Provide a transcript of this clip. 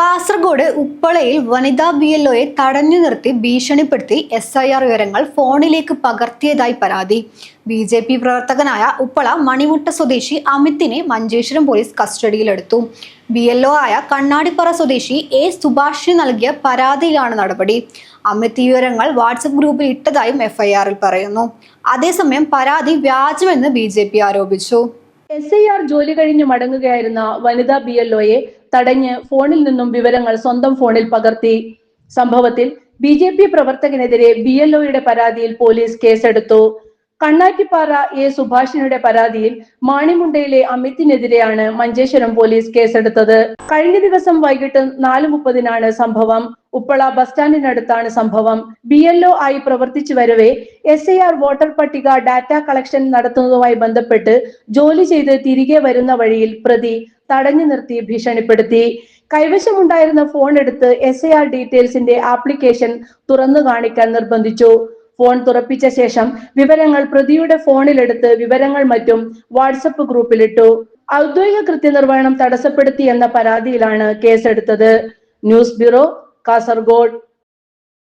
കാസർഗോഡ് ഉപ്പളയിൽ വനിതാ BLOയെ തടഞ്ഞു നിർത്തി ഭീഷണിപ്പെടുത്തി SIR വിവരങ്ങൾ ഫോണിലേക്ക് പകർത്തിയതായി പരാതി. BJP പ്രവർത്തകനായ ഉപ്പള മണിമുട്ട സ്വദേശി അമിതിനെ മഞ്ചേശ്വരം പോലീസ് കസ്റ്റഡിയിലെടുത്തു. BLO ആയ കണ്ണാടിപ്പറ സ്വദേശി A സുഭാഷിന് നൽകിയ പരാതിയിലാണ് നടപടി. അമിത് വിവരങ്ങൾ വാട്സപ്പ് ഗ്രൂപ്പിൽ ഇട്ടതായും FIRൽ പറയുന്നു. അതേസമയം പരാതി വ്യാജമെന്ന് BJP ആരോപിച്ചു. SIR ജോലി കഴിഞ്ഞു മടങ്ങുകയായിരുന്ന വനിതാ BLOയെ തടഞ്ഞ് ഫോണിൽ നിന്നും വിവരങ്ങൾ സ്വന്തം ഫോണിൽ പകർത്തി. സംഭവത്തിൽ BJP പ്രവർത്തകനെതിരെ BLOയുടെ പരാതിയിൽ പോലീസ് കേസെടുത്തു. കണ്ണാറ്റിപ്പാറ A സുഭാഷിനുടെ പരാതിയിൽ മാണിമുണ്ടയിലെ അമിതിനെതിരെയാണ് മഞ്ചേശ്വരം പോലീസ് കേസെടുത്തത്. കഴിഞ്ഞ ദിവസം വൈകിട്ട് 4:30-നാണ് സംഭവം. ഉപ്പള ബസ് സ്റ്റാൻഡിനടുത്താണ് സംഭവം. BLO ആയി പ്രവർത്തിച്ചു വരവെ SIR വോട്ടർ പട്ടിക ഡാറ്റ കളക്ഷൻ നടത്തുന്നതുമായി ബന്ധപ്പെട്ട് ജോലി ചെയ്ത് തിരികെ വരുന്ന വഴിയിൽ പ്രതി തടഞ്ഞു നിർത്തി ഭീഷണിപ്പെടുത്തി. കൈവശമുണ്ടായിരുന്ന ഫോൺ എടുത്ത് SIR ഡീറ്റെയിൽസിന്റെ ആപ്ലിക്കേഷൻ തുറന്നു കാണിക്കാൻ നിർബന്ധിച്ചു. ഫോൺ തുറപ്പിച്ച ശേഷം വിവരങ്ങൾ പ്രതിയുടെ ഫോണിലെടുത്ത് വിവരങ്ങൾ മറ്റും വാട്സപ്പ് ഗ്രൂപ്പിലിട്ടു. ഔദ്യോഗിക കൃത്യനിർവഹണം തടസ്സപ്പെടുത്തി എന്ന പരാതിയിലാണ് കേസെടുത്തത്. News bureau, Kasaragod.